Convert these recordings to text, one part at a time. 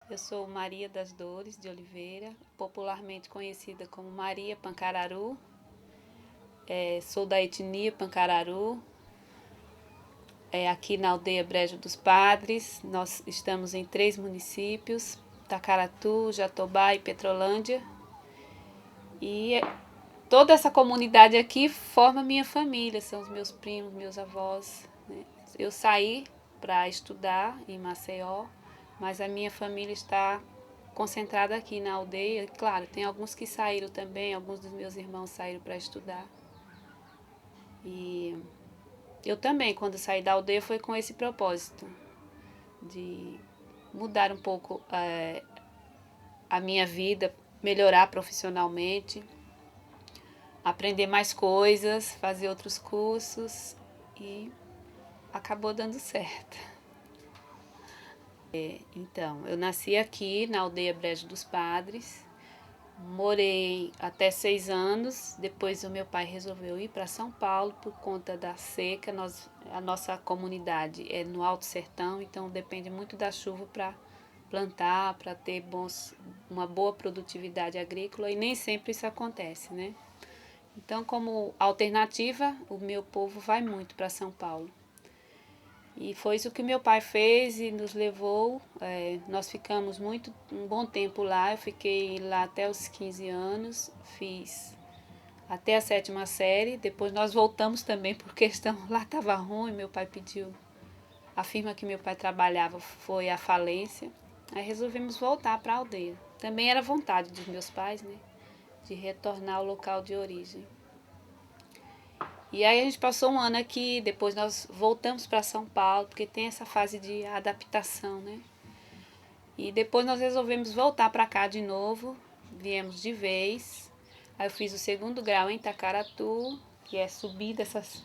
Eu sou Maria das Dores de Oliveira, popularmente conhecida como Maria Pancararu. Sou da etnia Pancararu, aqui na aldeia Brejo dos Padres. Nós estamos em 3 municípios: Tacaratu, Jatobá e Petrolândia. E toda essa comunidade aqui forma minha família, são os meus primos, meus avós, né? Eu saí para estudar em Maceió, mas a minha família está concentrada aqui na aldeia. Claro, tem alguns que saíram também, alguns dos meus irmãos saíram para estudar. E eu também, quando saí da aldeia, foi com esse propósito de mudar um pouco a minha vida, melhorar profissionalmente, aprender mais coisas, fazer outros cursos e acabou dando certo. Então, eu nasci aqui na aldeia Brejo dos Padres, morei até 6 anos, depois o meu pai resolveu ir para São Paulo por conta da seca. A nossa comunidade é no Alto Sertão, então depende muito da chuva para plantar, para ter uma boa produtividade agrícola, e nem sempre isso acontece, né? Então, como alternativa, o meu povo vai muito para São Paulo. E foi isso que meu pai fez e nos levou. Nós ficamos um bom tempo lá. Eu fiquei lá até os 15 anos, fiz até a 7ª série. Depois nós voltamos também por questão, lá estava ruim, meu pai pediu. A firma que meu pai trabalhava foi à falência. Aí resolvemos voltar para a aldeia. Também era vontade dos meus pais, né, de retornar ao local de origem. E aí a gente passou um ano aqui, depois nós voltamos para São Paulo, porque tem essa fase de adaptação, né? E depois nós resolvemos voltar para cá de novo, viemos de vez. Aí eu fiz o 2º grau em Tacaratu, que é subir essas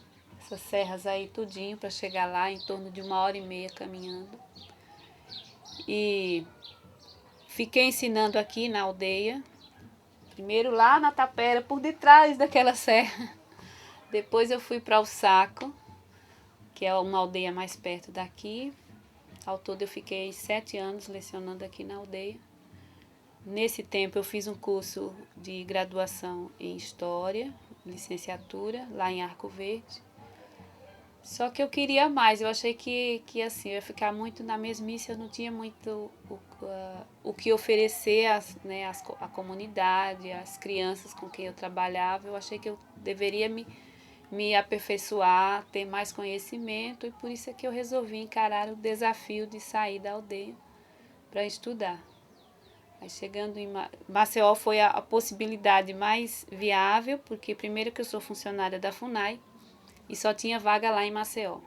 serras aí tudinho para chegar lá, em torno de 1h30 caminhando. E fiquei ensinando aqui na aldeia, primeiro lá na Tapera, por detrás daquela serra. Depois eu fui para o Saco, que é uma aldeia mais perto daqui. Ao todo eu fiquei 7 anos lecionando aqui na aldeia. Nesse tempo eu fiz um curso de graduação em História, licenciatura, lá em Arco Verde. Só que eu queria mais, eu achei que assim, eu ia ficar muito na mesmice, eu não tinha muito o que oferecer né, à comunidade, às crianças com quem eu trabalhava. Eu achei que eu deveria me aperfeiçoar, ter mais conhecimento, e por isso é que eu resolvi encarar o desafio de sair da aldeia para estudar. Aí chegando em Maceió foi a possibilidade mais viável, porque primeiro que eu sou funcionária da FUNAI e só tinha vaga lá em Maceió.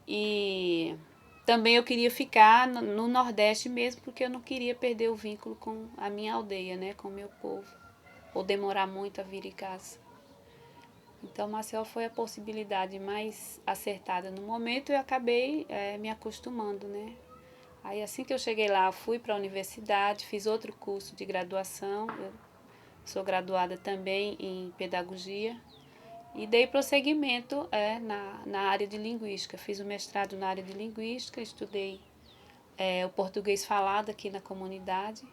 E também eu queria ficar no Nordeste mesmo, porque eu não queria perder o vínculo com a minha aldeia, né, com o meu povo, ou demorar muito a vir em casa. Então, Maceió foi a possibilidade mais acertada no momento, e eu acabei me acostumando, né? Aí, assim que eu cheguei lá, fui para a universidade, fiz outro curso de graduação. Eu sou graduada também em pedagogia e dei prosseguimento na área de linguística. Fiz o mestrado na área de linguística, estudei o português falado aqui na comunidade,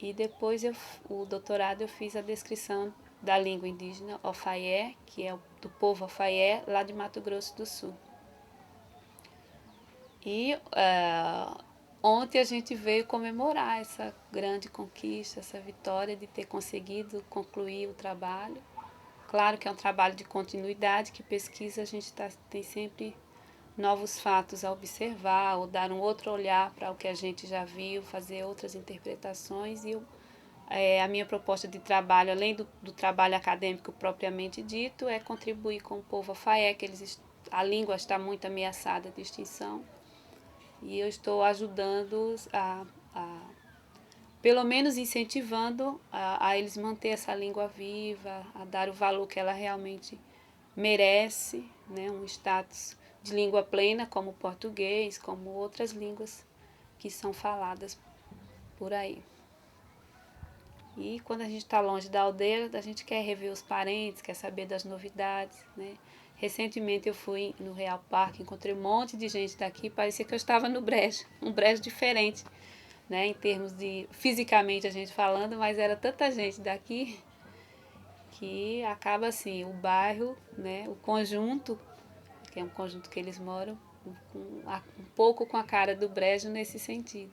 e depois o doutorado eu fiz a descrição da língua indígena Ofaié, que é do povo Ofaié, lá de Mato Grosso do Sul. E ontem a gente veio comemorar essa grande conquista, essa vitória de ter conseguido concluir o trabalho. Claro que é um trabalho de continuidade, que pesquisa a gente tem sempre novos fatos a observar, ou dar um outro olhar para o que a gente já viu, fazer outras interpretações. E a minha proposta de trabalho, além do trabalho acadêmico propriamente dito, é contribuir com o povo Afaié, que a língua está muito ameaçada de extinção, e eu estou ajudando-os pelo menos incentivando a eles manter essa língua viva, a dar o valor que ela realmente merece, né? Um status de língua plena, como o português, como outras línguas que são faladas por aí. E quando a gente está longe da aldeia, a gente quer rever os parentes, quer saber das novidades, né? Recentemente eu fui no Real Parque, encontrei um monte de gente daqui, parecia que eu estava no Brejo, um Brejo diferente. né, em termos de fisicamente a gente falando, mas era tanta gente daqui que acaba assim, o bairro, né, o conjunto, que é um conjunto que eles moram, um pouco com a cara do Brejo nesse sentido.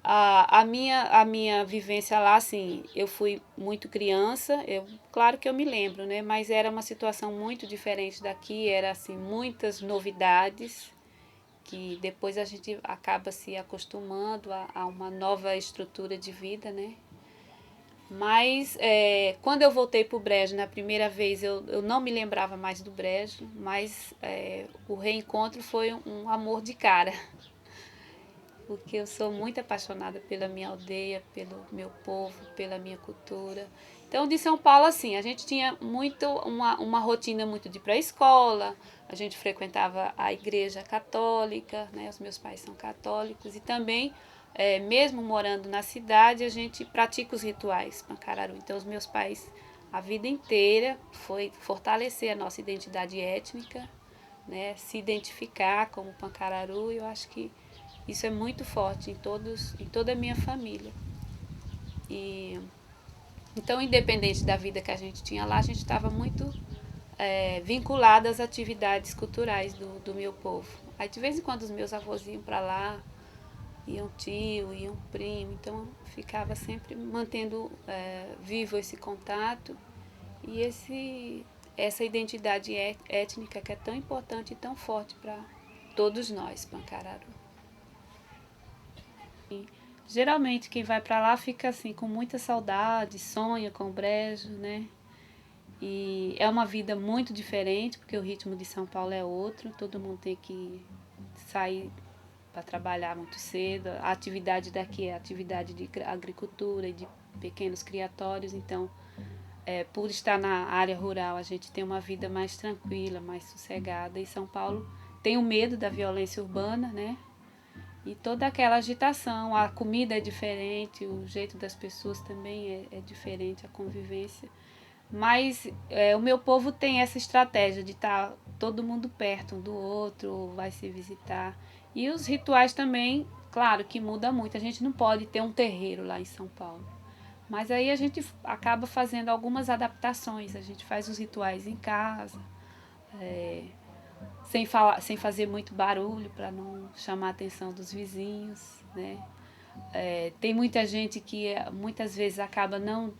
A minha vivência lá, assim, eu fui muito criança, claro que eu me lembro, né? Mas era uma situação muito diferente daqui, era assim, muitas novidades, que depois a gente acaba se acostumando a uma nova estrutura de vida, né? Mas quando eu voltei para o Brejo na primeira vez, eu não me lembrava mais do Brejo, mas o reencontro foi um amor de cara, porque eu sou muito apaixonada pela minha aldeia, pelo meu povo, pela minha cultura. Então, de São Paulo, assim, a gente tinha muito uma rotina muito de ir para a escola, a gente frequentava a igreja católica, né? Os meus pais são católicos, e também, mesmo morando na cidade, a gente pratica os rituais Pancararu. Então, os meus pais, a vida inteira, foi fortalecer a nossa identidade étnica, né? Se identificar como Pancararu, e eu acho que isso é muito forte em toda a minha família. E então, independente da vida que a gente tinha lá, a gente estava muito vinculada às atividades culturais do meu povo. Aí, de vez em quando, os meus avós iam para lá, iam tio, iam primo, então ficava sempre mantendo vivo esse contato e essa identidade étnica que é tão importante e tão forte para todos nós, Pancararu. Geralmente quem vai para lá fica assim com muita saudade, sonha com o Brejo, né? E é uma vida muito diferente, porque o ritmo de São Paulo é outro, todo mundo tem que sair para trabalhar muito cedo. A atividade daqui é a atividade de agricultura e de pequenos criatórios, então por estar na área rural, a gente tem uma vida mais tranquila, mais sossegada. E São Paulo tem o medo da violência urbana, né? E toda aquela agitação, a comida é diferente, o jeito das pessoas também é diferente, a convivência. Mas o meu povo tem essa estratégia de estar todo mundo perto um do outro, vai se visitar. E os rituais também, claro que muda muito. A gente não pode ter um terreiro lá em São Paulo. Mas aí a gente acaba fazendo algumas adaptações. A gente faz os rituais em casa, sem fazer muito barulho para não chamar a atenção dos vizinhos, né? Tem muita gente que muitas vezes acaba não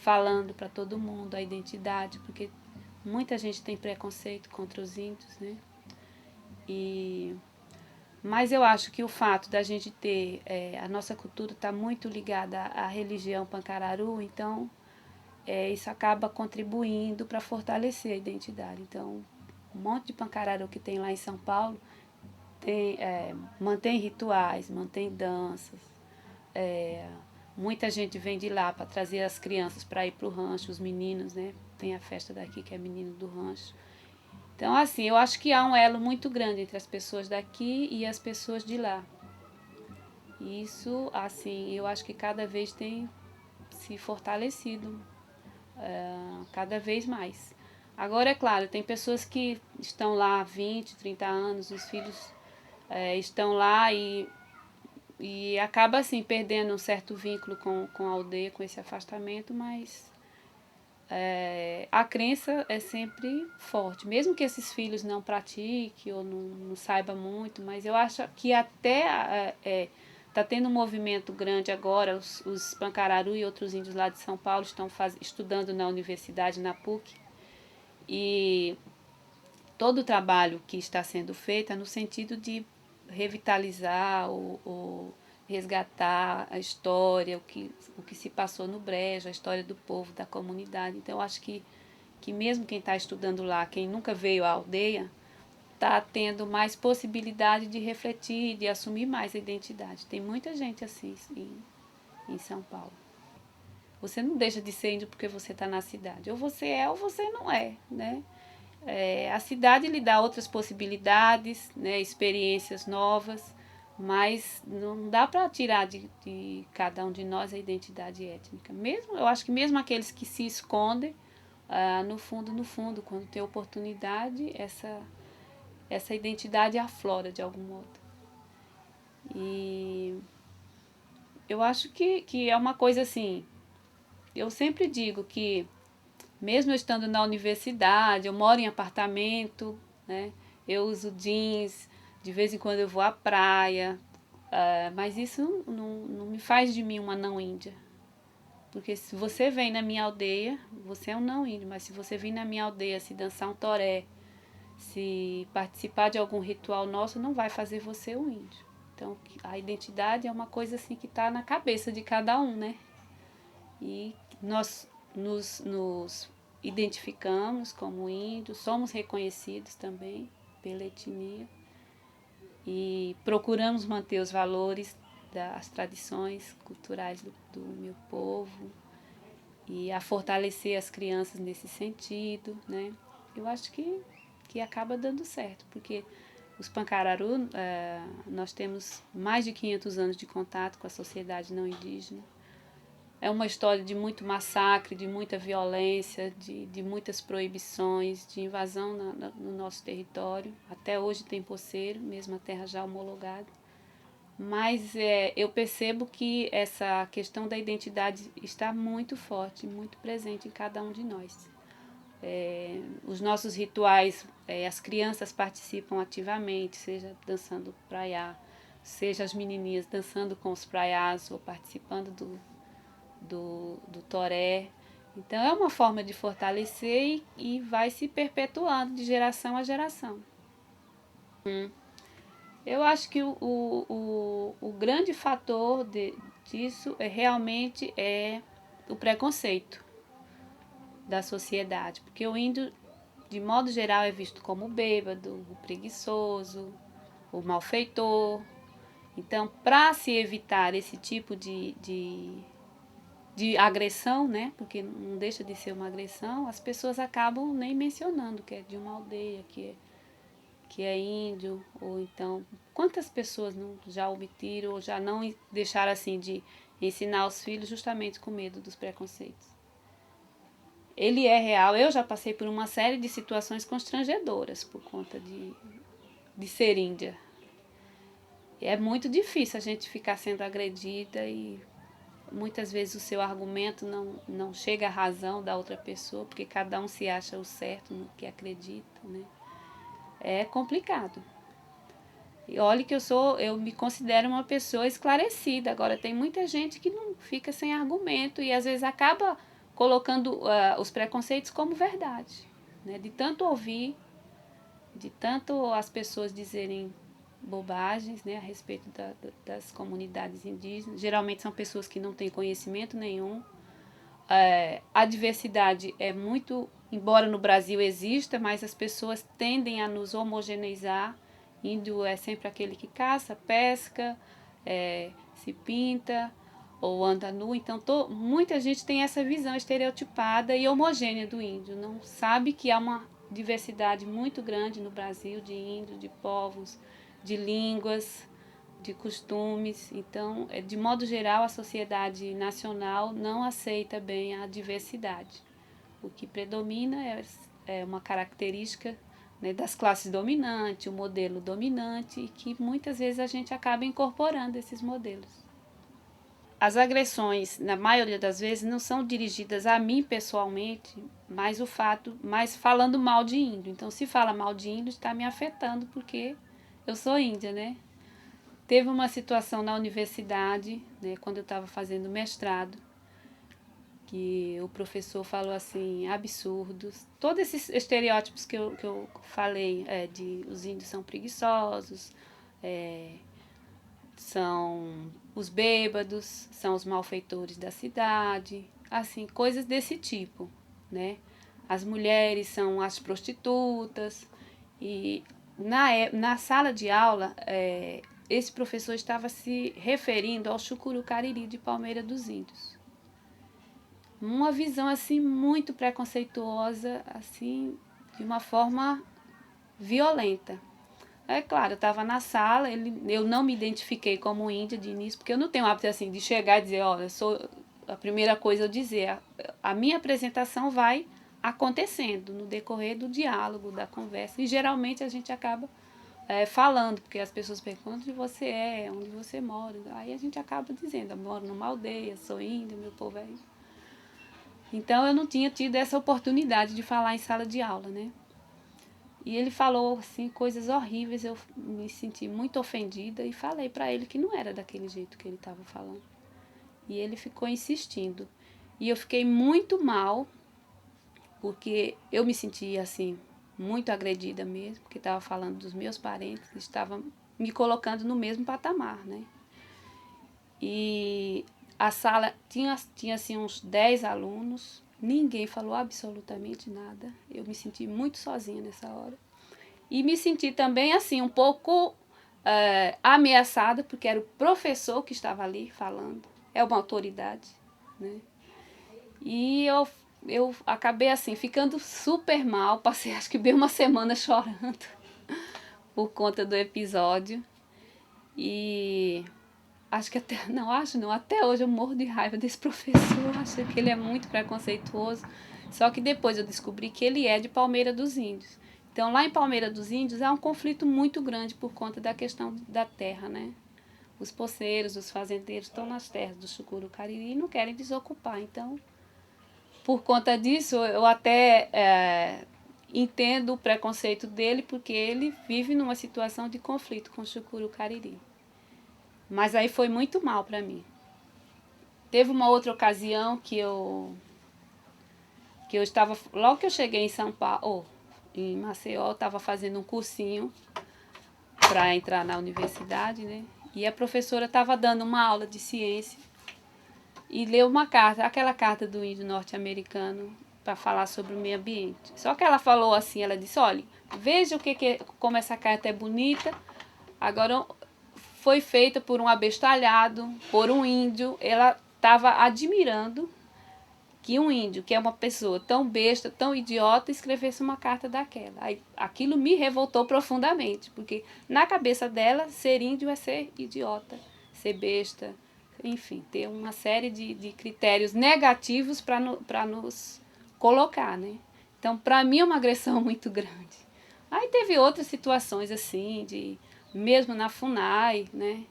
falando para todo mundo a identidade, porque muita gente tem preconceito contra os índios, né? E, mas eu acho que o fato da gente ter, a nossa cultura está muito ligada à religião Pancararu, então isso acaba contribuindo para fortalecer a identidade. Então, um monte de Pancararu que tem lá em São Paulo mantém rituais, mantém danças. Muita gente vem de lá para trazer as crianças para ir para o rancho, os meninos, né? Tem a festa daqui que é menino do rancho. Então, assim, eu acho que há um elo muito grande entre as pessoas daqui e as pessoas de lá. Isso, assim, eu acho que cada vez tem se fortalecido, cada vez mais. Agora, é claro, tem pessoas que estão lá há 20, 30 anos, os filhos estão lá e acaba assim perdendo um certo vínculo com a aldeia, com esse afastamento, mas a crença é sempre forte, mesmo que esses filhos não pratiquem ou não saibam muito, mas eu acho que até está tendo um movimento grande agora, os Pancararu e outros índios lá de São Paulo estão estudando na universidade, na PUC, e todo o trabalho que está sendo feito é no sentido de revitalizar ou resgatar a história, o que se passou no Brejo, a história do povo, da comunidade. Então, eu acho que mesmo quem está estudando lá, quem nunca veio à aldeia, está tendo mais possibilidade de refletir, de assumir mais a identidade. Tem muita gente assim em São Paulo. Você não deixa de ser índio porque você está na cidade. Ou você é ou você não é, né? A cidade lhe dá outras possibilidades, né, experiências novas, mas não dá para tirar de cada um de nós a identidade étnica. Mesmo, eu acho que mesmo aqueles que se escondem, no fundo, quando tem oportunidade, essa identidade aflora de algum modo. E eu acho que é uma coisa assim, eu sempre digo que mesmo eu estando na universidade, eu moro em apartamento, né? Eu uso jeans, de vez em quando eu vou à praia, mas isso não me faz de mim uma não índia. Porque se você vem na minha aldeia, você é um não índio, mas se você vir na minha aldeia se dançar um toré, se participar de algum ritual nosso, não vai fazer você um índio. Então, a identidade é uma coisa assim que está na cabeça de cada um, né? E nós nos identificamos como índios, somos reconhecidos também pela etnia e procuramos manter os valores das tradições culturais do meu povo e a fortalecer as crianças nesse sentido, né? Eu acho que acaba dando certo, porque os Pancararu, nós temos mais de 500 anos de contato com a sociedade não indígena. É uma história de muito massacre, de muita violência, de muitas proibições, de invasão no nosso território. Até hoje tem poceiro, mesmo a terra já homologada. Mas eu percebo que essa questão da identidade está muito forte, muito presente em cada um de nós. Os nossos rituais, as crianças participam ativamente, seja dançando praiá, seja as menininhas dançando com os praiás ou participando do toré. Então é uma forma de fortalecer e vai se perpetuando de geração a geração. Eu acho que o grande fator disso realmente é o preconceito da sociedade, porque o índio, de modo geral, é visto como o bêbado, o preguiçoso, o malfeitor. Então, para se evitar esse tipo de agressão, né? Porque não deixa de ser uma agressão, as pessoas acabam nem mencionando que é de uma aldeia, que é índio, ou então quantas pessoas não já omitiram ou já não deixaram assim de ensinar os filhos justamente com medo dos preconceitos. Ele é real, eu já passei por uma série de situações constrangedoras por conta de ser índia. É muito difícil a gente ficar sendo agredida e muitas vezes o seu argumento não chega à razão da outra pessoa, porque cada um se acha o certo no que acredita, né? É complicado. E olhe que eu me considero uma pessoa esclarecida. Agora tem muita gente que não fica sem argumento e às vezes acaba colocando os preconceitos como verdade, né? De tanto ouvir, de tanto as pessoas dizerem bobagens, né, a respeito das comunidades indígenas. Geralmente são pessoas que não têm conhecimento nenhum. A diversidade é muito, embora no Brasil exista, mas as pessoas tendem a nos homogeneizar. Índio é sempre aquele que caça, pesca, se pinta ou anda nu. Então, muita gente tem essa visão estereotipada e homogênea do índio. Não sabe que há uma diversidade muito grande no Brasil de índios, de povos, de línguas, de costumes. Então, de modo geral, a sociedade nacional não aceita bem a diversidade. O que predomina é uma característica, né, das classes dominantes, o modelo dominante, e que muitas vezes a gente acaba incorporando esses modelos. As agressões, na maioria das vezes, não são dirigidas a mim pessoalmente, mas falando mal de índio. Então, se fala mal de índio, está me afetando porque eu sou índia, né? Teve uma situação na universidade, né, quando eu estava fazendo mestrado, que o professor falou assim, absurdos. Todos esses estereótipos que eu falei, de os índios são preguiçosos, são os bêbados, são os malfeitores da cidade, assim, coisas desse tipo, né? As mulheres são as prostitutas. E na sala de aula, esse professor estava se referindo ao Chucuru Cariri de Palmeira dos Índios. Uma visão assim muito preconceituosa, assim, de uma forma violenta. É claro, eu estava na sala, eu não me identifiquei como índia de início, porque eu não tenho hábito assim de chegar e dizer, olha, eu sou a primeira coisa eu dizer, a minha apresentação vai acontecendo no decorrer do diálogo, da conversa, e geralmente a gente acaba falando, porque as pessoas perguntam onde você é, onde você mora. Aí a gente acaba dizendo, eu moro numa aldeia, sou índia, meu povo é índio. Então eu não tinha tido essa oportunidade de falar em sala de aula, né? E ele falou assim coisas horríveis, eu me senti muito ofendida e falei para ele que não era daquele jeito que ele estava falando. E ele ficou insistindo. E eu fiquei muito mal, porque eu me sentia assim muito agredida mesmo, porque estava falando dos meus parentes, que estavam me colocando no mesmo patamar, né? E a sala tinha assim uns 10 alunos, ninguém falou absolutamente nada. Eu me senti muito sozinha nessa hora. E me senti também assim um pouco ameaçada, porque era o professor que estava ali falando, é uma autoridade, né? E eu acabei assim, ficando super mal, passei acho que bem uma semana chorando por conta do episódio. E acho que até hoje eu morro de raiva desse professor, acho que ele é muito preconceituoso. Só que depois eu descobri que ele é de Palmeira dos Índios. Então lá em Palmeira dos Índios há um conflito muito grande por conta da questão da terra, né? Os poceiros, os fazendeiros estão nas terras do Chucuru Cariri e não querem desocupar. Então, por conta disso, eu até entendo o preconceito dele, porque ele vive numa situação de conflito com o Chucuru Cariri. Mas aí foi muito mal para mim. Teve uma outra ocasião que eu estava, logo que eu cheguei em São Paulo, em Maceió, eu estava fazendo um cursinho para entrar na universidade, né? E a professora estava dando uma aula de ciência e leu uma carta, aquela carta do índio norte-americano para falar sobre o meio ambiente. Só que ela falou assim, ela disse, olha, veja como essa carta é bonita. Agora foi feita por um abestalhado, por um índio. Ela estava admirando que um índio, que é uma pessoa tão besta, tão idiota, escrevesse uma carta daquela. Aí, aquilo me revoltou profundamente, porque na cabeça dela, ser índio é ser idiota, ser besta, enfim, ter uma série de critérios negativos para nos colocar, né? Então, para mim é uma agressão muito grande. Aí teve outras situações assim, mesmo na FUNAI, né?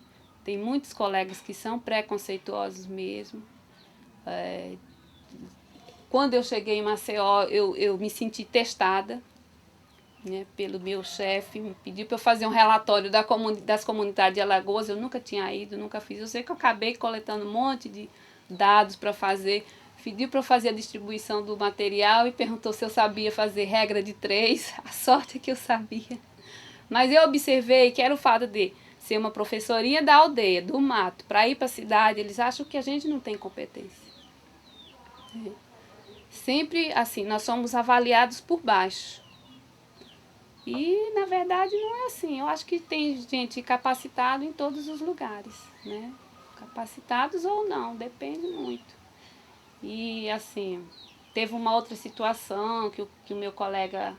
Tem muitos colegas que são preconceituosos mesmo. Quando eu cheguei em Maceió, eu me senti testada, né, pelo meu chefe, me pediu para eu fazer um relatório das comunidades de Alagoas. Eu nunca tinha ido, nunca fiz. Eu sei que eu acabei coletando um monte de dados para fazer. Pediu para eu fazer a distribuição do material e perguntou se eu sabia fazer regra de 3. A sorte é que eu sabia. Mas eu observei que era o fato de ser uma professorinha da aldeia, do mato, para ir para a cidade. Eles acham que a gente não tem competência. Sempre assim, nós somos avaliados por baixo. E, na verdade, não é assim. Eu acho que tem gente capacitada em todos os lugares, né? Capacitados ou não, depende muito. E, assim, teve uma outra situação que o meu colega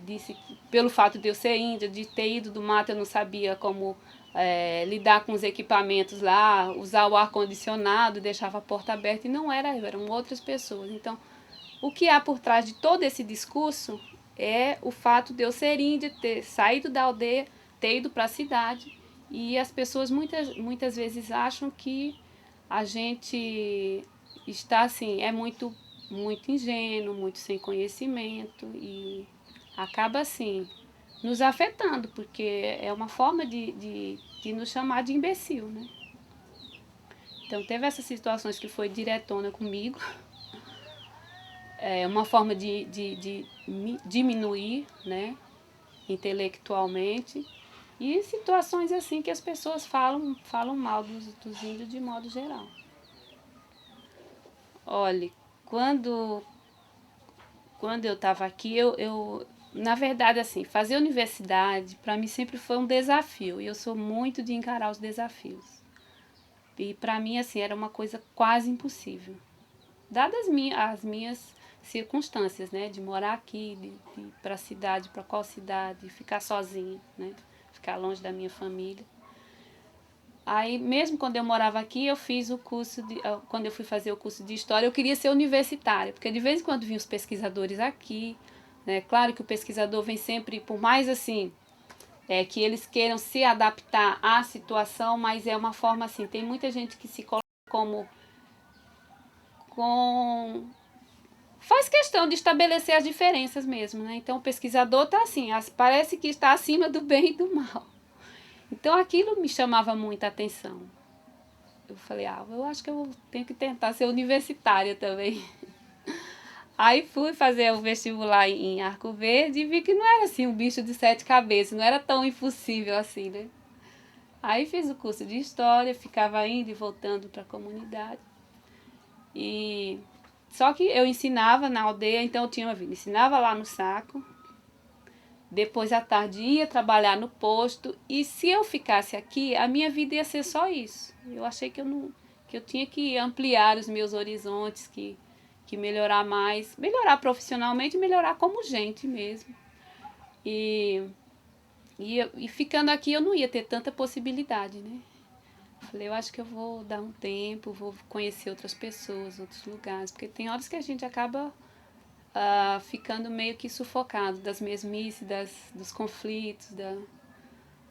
disse que, pelo fato de eu ser índia, de ter ido do mato, eu não sabia como lidar com os equipamentos lá, usar o ar-condicionado, deixava a porta aberta, e não era eu, eram outras pessoas. Então, o que há por trás de todo esse discurso é o fato de eu ser índia, ter saído da aldeia, ter ido para a cidade, e as pessoas muitas vezes acham que a gente está assim, é muito ingênuo, muito sem conhecimento, e acaba assim nos afetando, porque é uma forma de nos chamar de imbecil, né? Então teve essas situações que foi diretona comigo, uma forma de me diminuir, né, intelectualmente, e situações assim que as pessoas falam mal dos índios de modo geral. Olha, quando, quando eu estava aqui, na verdade, assim, fazer universidade para mim sempre foi um desafio, e eu sou muito de encarar os desafios. E para mim, assim, era uma coisa quase impossível. Dadas as minhas circunstâncias, né, de morar aqui, de ir para a cidade, para qual cidade, ficar sozinha, né, ficar longe da minha família. Aí, mesmo quando eu morava aqui, eu fiz o curso quando eu fui fazer o curso de História, eu queria ser universitária, porque de vez em quando vinham os pesquisadores aqui, né, claro que o pesquisador vem sempre, por mais assim, que eles queiram se adaptar à situação, mas é uma forma assim, tem muita gente que se coloca como faz questão de estabelecer as diferenças mesmo, né? Então o pesquisador está assim, parece que está acima do bem e do mal. Então aquilo me chamava muita atenção. Eu falei, eu acho que eu tenho que tentar ser universitária também. Aí fui fazer o vestibular em Arco Verde e vi que não era assim um bicho de 7 cabeças, não era tão impossível assim, né? Aí fiz o curso de História, ficava indo e voltando para a comunidade. E só que eu ensinava na aldeia, então eu tinha uma vida. Ensinava lá no Saco, depois à tarde ia trabalhar no posto, e se eu ficasse aqui, a minha vida ia ser só isso. Eu achei que eu tinha que ampliar os meus horizontes, que melhorar mais, melhorar profissionalmente e melhorar como gente mesmo. E ficando aqui eu não ia ter tanta possibilidade, né? Falei, eu acho que eu vou dar um tempo, vou conhecer outras pessoas, outros lugares, porque tem horas que a gente acaba ficando meio que sufocado das mesmices, dos conflitos,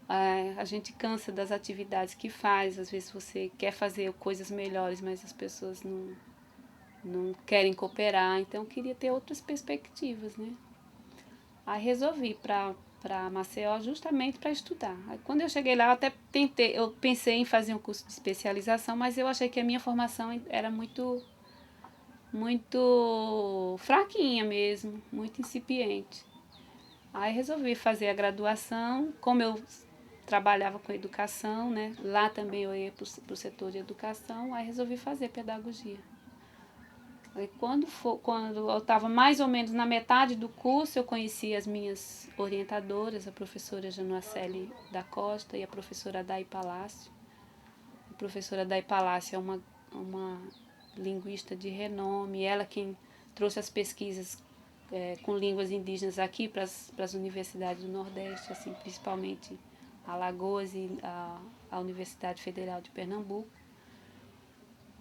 a gente cansa das atividades que faz, às vezes você quer fazer coisas melhores, mas as pessoas não querem cooperar, então eu queria ter outras perspectivas, né? Aí resolvi para Maceió justamente para estudar. Aí, quando eu cheguei lá, eu pensei em fazer um curso de especialização, mas eu achei que a minha formação era muito fraquinha mesmo, muito incipiente. Aí resolvi fazer a graduação, como eu trabalhava com educação, né? Lá também eu ia para o setor de educação, aí resolvi fazer pedagogia. Aí quando eu estava mais ou menos na metade do curso, eu conheci as minhas orientadoras, a professora Januaceli da Costa e a professora Dai Palácio. A professora Dai Palácio é uma linguista de renome, ela quem trouxe as pesquisas com línguas indígenas aqui para as universidades do Nordeste, assim, principalmente Alagoas e a Universidade Federal de Pernambuco.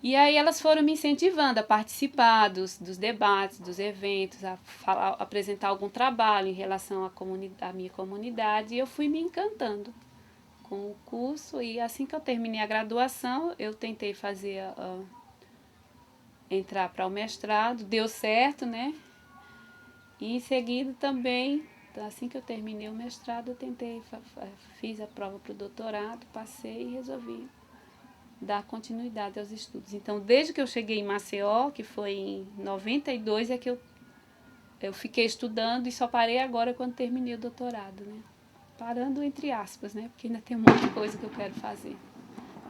E aí elas foram me incentivando a participar dos debates, dos eventos, a apresentar algum trabalho em relação à minha comunidade, e eu fui me encantando com o curso, e assim que eu terminei a graduação, eu tentei entrar para o mestrado, deu certo, né? E em seguida também, assim que eu terminei o mestrado, eu fiz a prova para o doutorado, passei e resolvi dar continuidade aos estudos. Então, desde que eu cheguei em Maceió, que foi em 92, é que eu fiquei estudando e só parei agora quando terminei o doutorado, né? Parando entre aspas, né? Porque ainda tem um monte de coisa que eu quero fazer.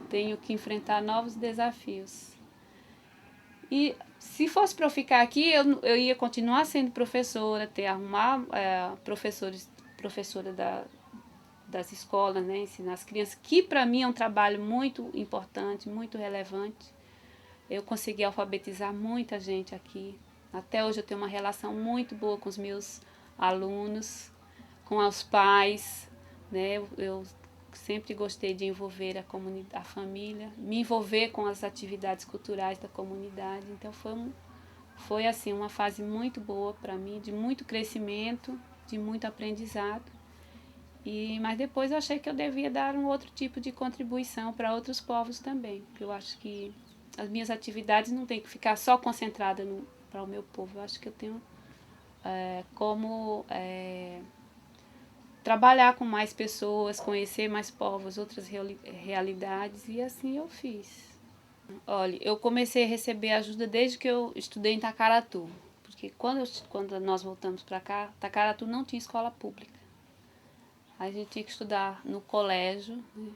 Tenho que enfrentar novos desafios. E se fosse para eu ficar aqui, eu ia continuar sendo professora, arrumar professora das escolas, né, ensinar as crianças, que para mim é um trabalho muito importante, muito relevante. Eu consegui alfabetizar muita gente aqui. Até hoje eu tenho uma relação muito boa com os meus alunos, com os pais, né? Eu sempre gostei de envolver a família, me envolver com as atividades culturais da comunidade. Então foi assim uma fase muito boa para mim, de muito crescimento, de muito aprendizado. Mas depois eu achei que eu devia dar um outro tipo de contribuição para outros povos também, porque eu acho que as minhas atividades não têm que ficar só concentradas para o meu povo. Eu acho que eu tenho como trabalhar com mais pessoas, conhecer mais povos, outras realidades, e assim eu fiz. Olha, eu comecei a receber ajuda desde que eu estudei em Tacaratu, porque quando nós voltamos para cá, Tacaratu não tinha escola pública. A gente tinha que estudar no colégio, né?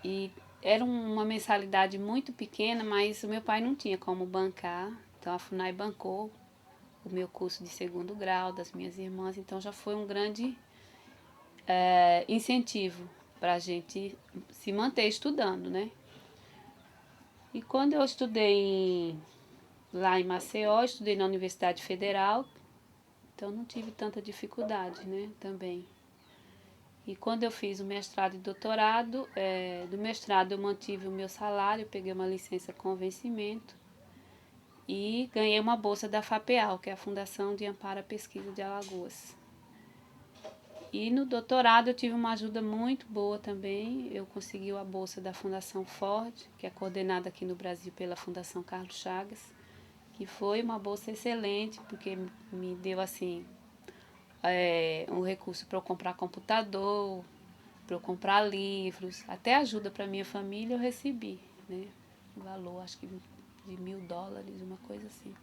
E era uma mensalidade muito pequena, mas o meu pai não tinha como bancar, então a FUNAI bancou o meu curso de segundo grau, das minhas irmãs, então já foi um grande incentivo para a gente se manter estudando, né? E quando eu estudei lá em Maceió, estudei na Universidade Federal, então não tive tanta dificuldade, né, também. E quando eu fiz o mestrado e doutorado, do mestrado eu mantive o meu salário, peguei uma licença com vencimento e ganhei uma bolsa da FAPEAL, que é a Fundação de Amparo à Pesquisa de Alagoas. E no doutorado eu tive uma ajuda muito boa também. Eu consegui a bolsa da Fundação Ford, que é coordenada aqui no Brasil pela Fundação Carlos Chagas, que foi uma bolsa excelente, porque me deu assim um recurso para eu comprar computador, para eu comprar livros, até ajuda para minha família eu recebi, né? Um valor, acho que de $1.000, uma coisa assim.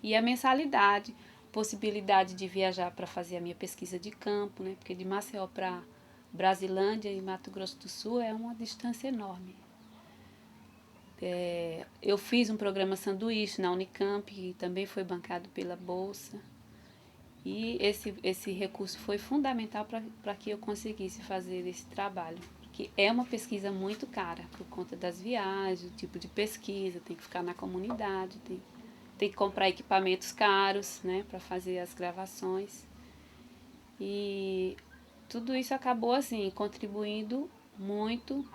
E a mensalidade, possibilidade de viajar para fazer a minha pesquisa de campo, né? Porque de Maceió para Brasilândia e Mato Grosso do Sul é uma distância enorme. Eu fiz um programa sanduíche na Unicamp, que também foi bancado pela Bolsa. E esse recurso foi fundamental para que eu conseguisse fazer esse trabalho. Que é uma pesquisa muito cara, por conta das viagens, o tipo de pesquisa, tem que ficar na comunidade, tem que comprar equipamentos caros, né, para fazer as gravações. E tudo isso acabou, assim, contribuindo muito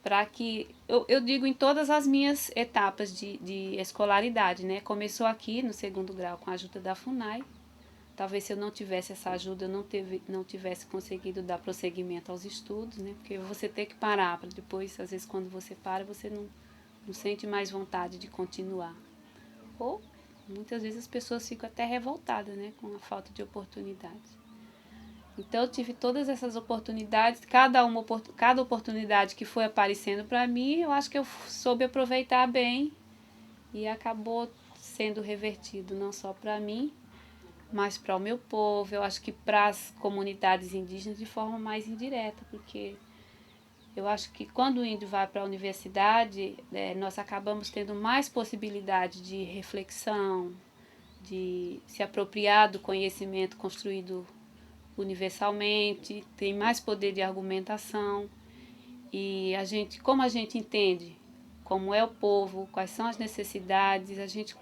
para que, eu digo em todas as minhas etapas de escolaridade, né, começou aqui no 2º grau com a ajuda da FUNAI. Talvez se eu não tivesse essa ajuda, eu não tivesse conseguido dar prosseguimento aos estudos, né? Porque você tem que parar, para depois, às vezes, quando você para, você não sente mais vontade de continuar. Ou, muitas vezes, as pessoas ficam até revoltadas, né? Com a falta de oportunidade. Então, eu tive todas essas oportunidades, cada oportunidade que foi aparecendo para mim, eu acho que eu soube aproveitar bem e acabou sendo revertido não só para mim, mas para o meu povo, eu acho que para as comunidades indígenas de forma mais indireta, porque eu acho que quando o índio vai para a universidade, nós acabamos tendo mais possibilidade de reflexão, de se apropriar do conhecimento construído universalmente, tem mais poder de argumentação e como a gente entende como é o povo, quais são as necessidades, a gente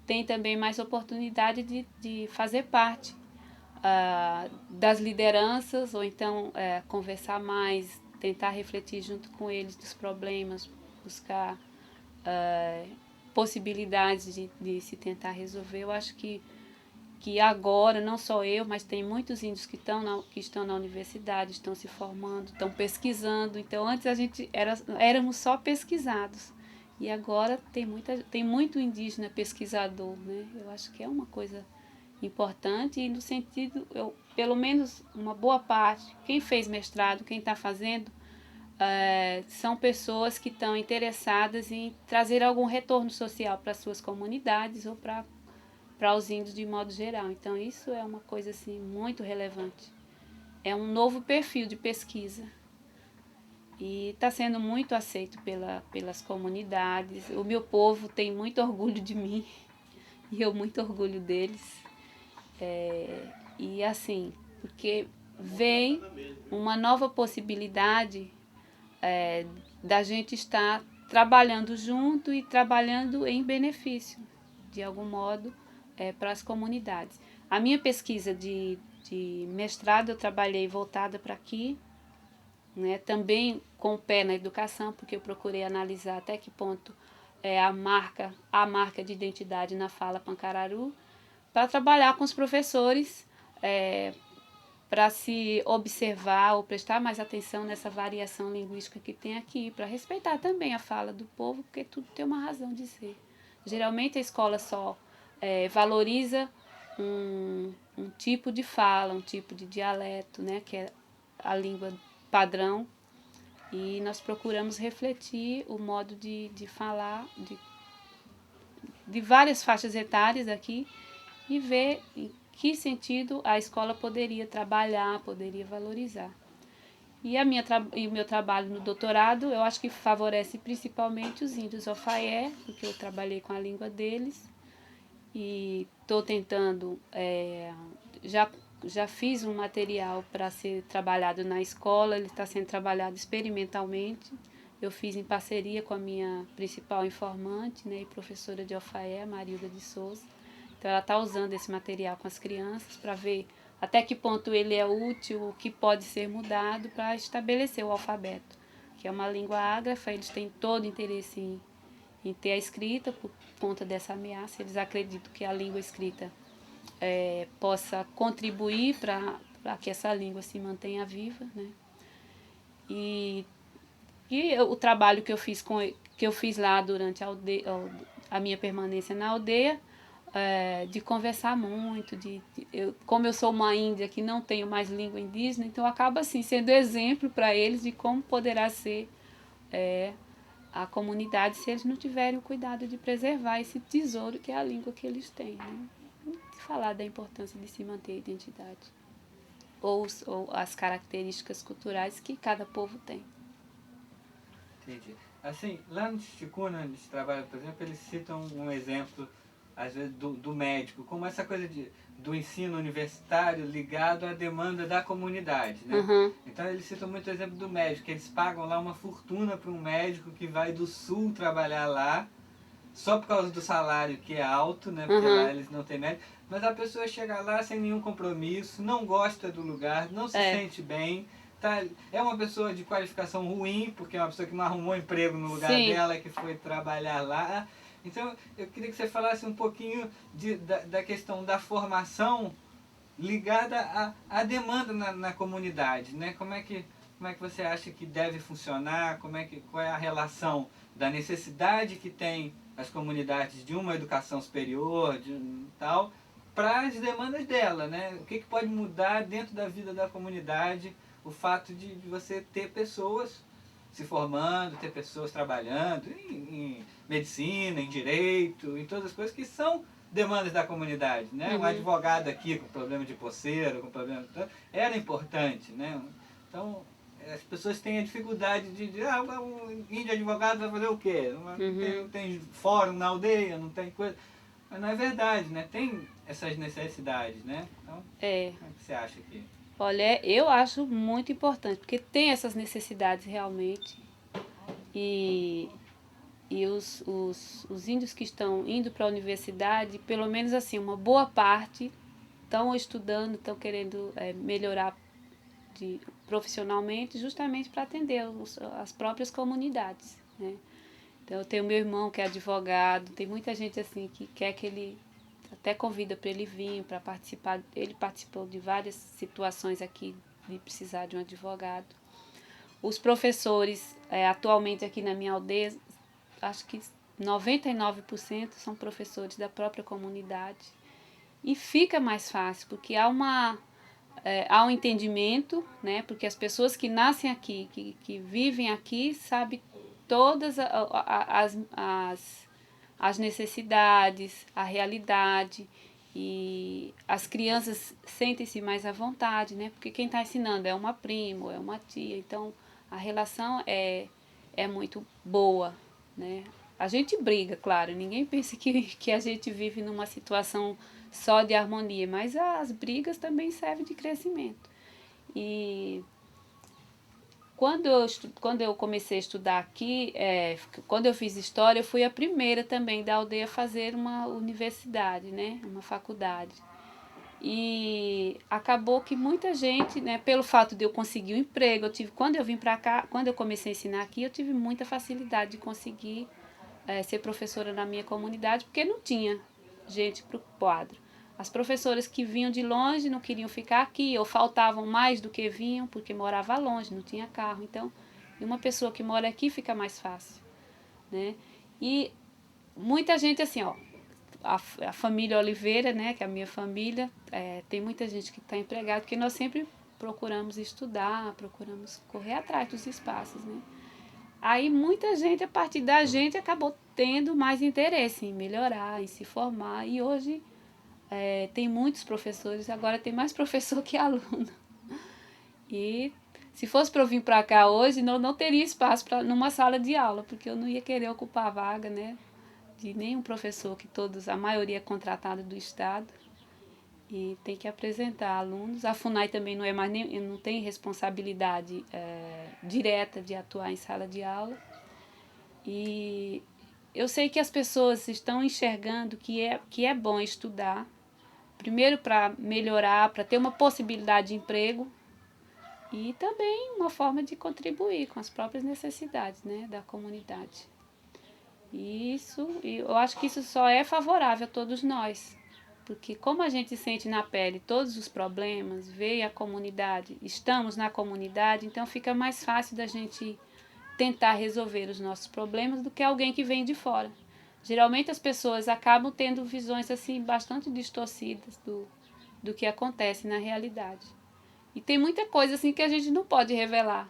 tem também mais oportunidade de fazer parte das lideranças, ou então conversar mais, tentar refletir junto com eles dos problemas, buscar possibilidades de se tentar resolver. Eu acho que agora, não só eu, mas tem muitos índios que estão na universidade, estão se formando, estão pesquisando. Então, antes a gente éramos só pesquisados. E agora tem muito indígena pesquisador, né? Eu acho que é uma coisa importante e no sentido, pelo menos uma boa parte, quem fez mestrado, quem está fazendo, são pessoas que estão interessadas em trazer algum retorno social para suas comunidades ou para os índios de modo geral. Então isso é uma coisa assim muito relevante. É um novo perfil de pesquisa e está sendo muito aceito pelas comunidades. O meu povo tem muito orgulho de mim e eu muito orgulho deles. E assim, porque vem uma nova possibilidade da gente estar trabalhando junto e trabalhando em benefício, de algum modo, para as comunidades. A minha pesquisa de mestrado eu trabalhei voltada para aqui, né, também com o pé na educação, porque eu procurei analisar até que ponto é a marca de identidade na fala Pancararu, para trabalhar com os professores, para se observar ou prestar mais atenção nessa variação linguística que tem aqui, para respeitar também a fala do povo, porque tudo tem uma razão de ser. Geralmente a escola só valoriza um tipo de fala, um tipo de dialeto, né, que é a língua padrão, e nós procuramos refletir o modo de falar de várias faixas etárias aqui e ver em que sentido a escola poderia trabalhar, poderia valorizar. E o meu trabalho no doutorado, eu acho que favorece principalmente os índios Ofaié, porque eu trabalhei com a língua deles e estou tentando, já fiz um material para ser trabalhado na escola, ele está sendo trabalhado experimentalmente. Eu fiz em parceria com a minha principal informante, né, e professora de Ofaié, Marilda de Souza. Então ela está usando esse material com as crianças para ver até que ponto ele é útil, o que pode ser mudado para estabelecer o alfabeto, que é uma língua ágrafa. Eles têm todo interesse em ter a escrita por conta dessa ameaça. Eles acreditam que a língua escrita possa contribuir para para que essa língua se mantenha viva, né? E o trabalho que eu fiz lá durante a minha permanência na aldeia, de conversar muito, como eu sou uma índia que não tenho mais língua indígena, então acaba assim sendo exemplo para eles de como poderá ser a comunidade se eles não tiverem o cuidado de preservar esse tesouro que é a língua que eles têm, né? E falar da importância de se manter a identidade ou as características culturais que cada povo tem. Entendi. Assim, lá no Ticuna, onde se trabalha, por exemplo, eles citam um exemplo, às vezes, do médico, como essa coisa do ensino universitário ligado à demanda da comunidade, né? Uhum. Então eles citam muito o exemplo do médico, que eles pagam lá uma fortuna para um médico que vai do sul trabalhar lá, só por causa do salário que é alto, né? Porque lá Uhum. eles não têm médico, mas a pessoa chega lá sem nenhum compromisso, não gosta do lugar, não se sente bem, tá? É uma pessoa de qualificação ruim, porque é uma pessoa que não arrumou emprego no lugar Sim. dela, que foi trabalhar lá. Então, eu queria que você falasse um pouquinho da questão da formação ligada à demanda na comunidade, né? Como é que você acha que deve funcionar? Qual é a relação da necessidade que tem as comunidades de uma educação superior, tal, para as demandas dela, né? O que pode mudar dentro da vida da comunidade o fato de você ter pessoas se formando, ter pessoas trabalhando em medicina, em direito, em todas as coisas que são demandas da comunidade, né? Um advogado aqui com problema de pulseira, com problema era importante, né? Então as pessoas têm a dificuldade um índio advogado vai fazer o quê? Não tem fórum na aldeia, não tem coisa. Mas não é verdade, né? Tem essas necessidades, né? Então, como é que você acha que... Olha, eu acho muito importante, porque tem essas necessidades realmente. E, os índios que estão indo para a universidade, pelo menos assim, uma boa parte estão estudando, estão querendo melhorar profissionalmente, justamente para atender as próprias comunidades, né? Então eu tenho meu irmão que é advogado, tem muita gente assim que quer que ele até convida para ele vir para participar. Ele participou de várias situações aqui de precisar de um advogado. Os professores, atualmente aqui na minha aldeia, acho que 99% são professores da própria comunidade. E fica mais fácil, porque há um entendimento, né? Porque as pessoas que nascem aqui, que vivem aqui, sabem todas as necessidades, a realidade, e as crianças sentem-se mais à vontade, né? Porque quem está ensinando é uma prima, ou é uma tia, então a relação é muito boa, né? A gente briga, claro, ninguém pensa que a gente vive numa situação só de harmonia, mas as brigas também servem de crescimento. E quando eu comecei a estudar aqui, quando eu fiz história, eu fui a primeira também da aldeia a fazer uma universidade, né? Uma faculdade. E acabou que muita gente, né, pelo fato de eu conseguir um emprego, quando eu vim para cá, quando eu comecei a ensinar aqui, eu tive muita facilidade de conseguir ser professora na minha comunidade, porque não tinha gente para o quadro. As professoras que vinham de longe não queriam ficar aqui, ou faltavam mais do que vinham, porque morava longe, não tinha carro. Então, uma pessoa que mora aqui fica mais fácil, né? E muita gente assim, ó, a família Oliveira, né, que é a minha família, tem muita gente que está empregada, porque nós sempre procuramos estudar, procuramos correr atrás dos espaços, né? Aí muita gente, a partir da gente, acabou tendo mais interesse em melhorar, em se formar. E hoje tem muitos professores, agora tem mais professor que aluno. E se fosse para eu vir para cá hoje, não teria espaço numa sala de aula, porque eu não ia querer ocupar a vaga, né, de nenhum professor, que a maioria é contratada do Estado. E tem que apresentar alunos. A FUNAI também não tem responsabilidade direta de atuar em sala de aula. E eu sei que as pessoas estão enxergando que é bom estudar, primeiro para melhorar, para ter uma possibilidade de emprego e também uma forma de contribuir com as próprias necessidades, né, da comunidade. E eu acho que isso só é favorável a todos nós, Porque como a gente sente na pele todos os problemas, vê a comunidade, estamos na comunidade, então fica mais fácil da gente tentar resolver os nossos problemas do que alguém que vem de fora. Geralmente as pessoas acabam tendo visões assim bastante distorcidas do que acontece na realidade. E tem muita coisa assim que a gente não pode revelar.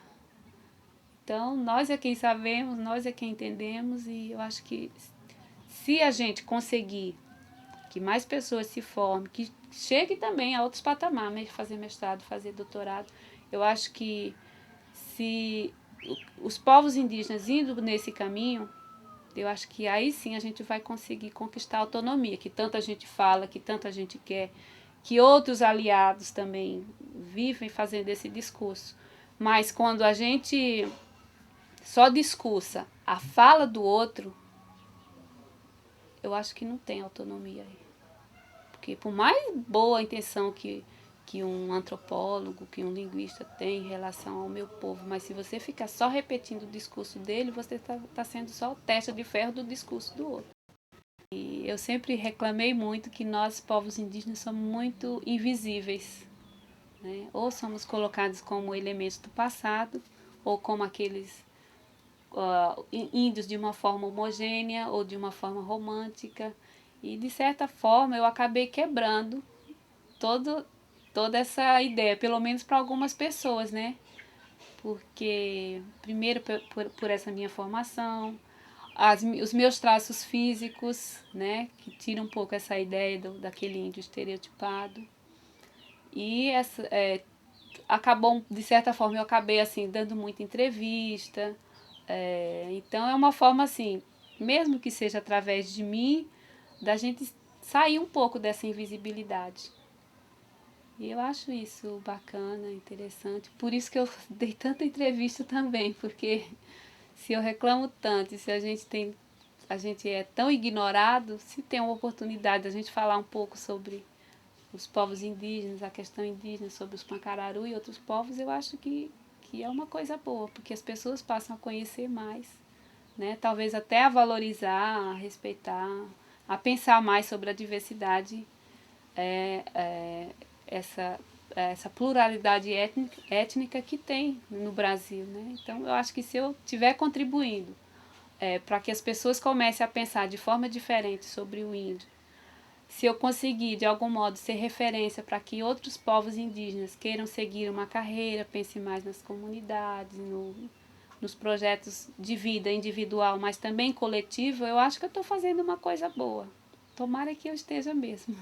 Então, nós é quem sabemos, nós é quem entendemos, e eu acho que se a gente conseguir que mais pessoas se formem, que chegue também a outros patamares, fazer mestrado, fazer doutorado, eu acho que se os povos indígenas indo nesse caminho, eu acho que aí sim a gente vai conseguir conquistar a autonomia, que tanta gente fala, que tanta gente quer, que outros aliados também vivem fazendo esse discurso. Mas quando a gente só discursa a fala do outro, eu acho que não tem autonomia aí. Porque por mais boa a intenção que um antropólogo, que um linguista tem em relação ao meu povo, mas se você ficar só repetindo o discurso dele, você está sendo só testa de ferro do discurso do outro. E eu sempre reclamei muito que nós, povos indígenas, somos muito invisíveis, né? Ou somos colocados como elementos do passado, ou como aqueles índios de uma forma homogênea ou de uma forma romântica. E, de certa forma, eu acabei quebrando todo, toda essa ideia, pelo menos para algumas pessoas, né? Porque, primeiro, por essa minha formação, os meus traços físicos, né? Que tiram um pouco essa ideia daquele índio estereotipado. E acabou, de certa forma, eu acabei, assim, dando muita entrevista. Então, é uma forma, assim, mesmo que seja através de mim, da gente sair um pouco dessa invisibilidade. E eu acho isso bacana, interessante. Por isso que eu dei tanta entrevista também, porque se eu reclamo tanto e se a gente é tão ignorado, se tem uma oportunidade de a gente falar um pouco sobre os povos indígenas, a questão indígena, sobre os Pancararu e outros povos, eu acho que é uma coisa boa, porque as pessoas passam a conhecer mais, né? Talvez até a valorizar, a respeitar, a pensar mais sobre a diversidade, essa pluralidade étnica que tem no Brasil, né? Então, eu acho que se eu estiver contribuindo para que as pessoas comecem a pensar de forma diferente sobre o índio, se eu conseguir, de algum modo, ser referência para que outros povos indígenas queiram seguir uma carreira, pensem mais nas comunidades, nos projetos de vida individual, mas também coletivo, eu acho que eu estou fazendo uma coisa boa. Tomara que eu esteja mesmo.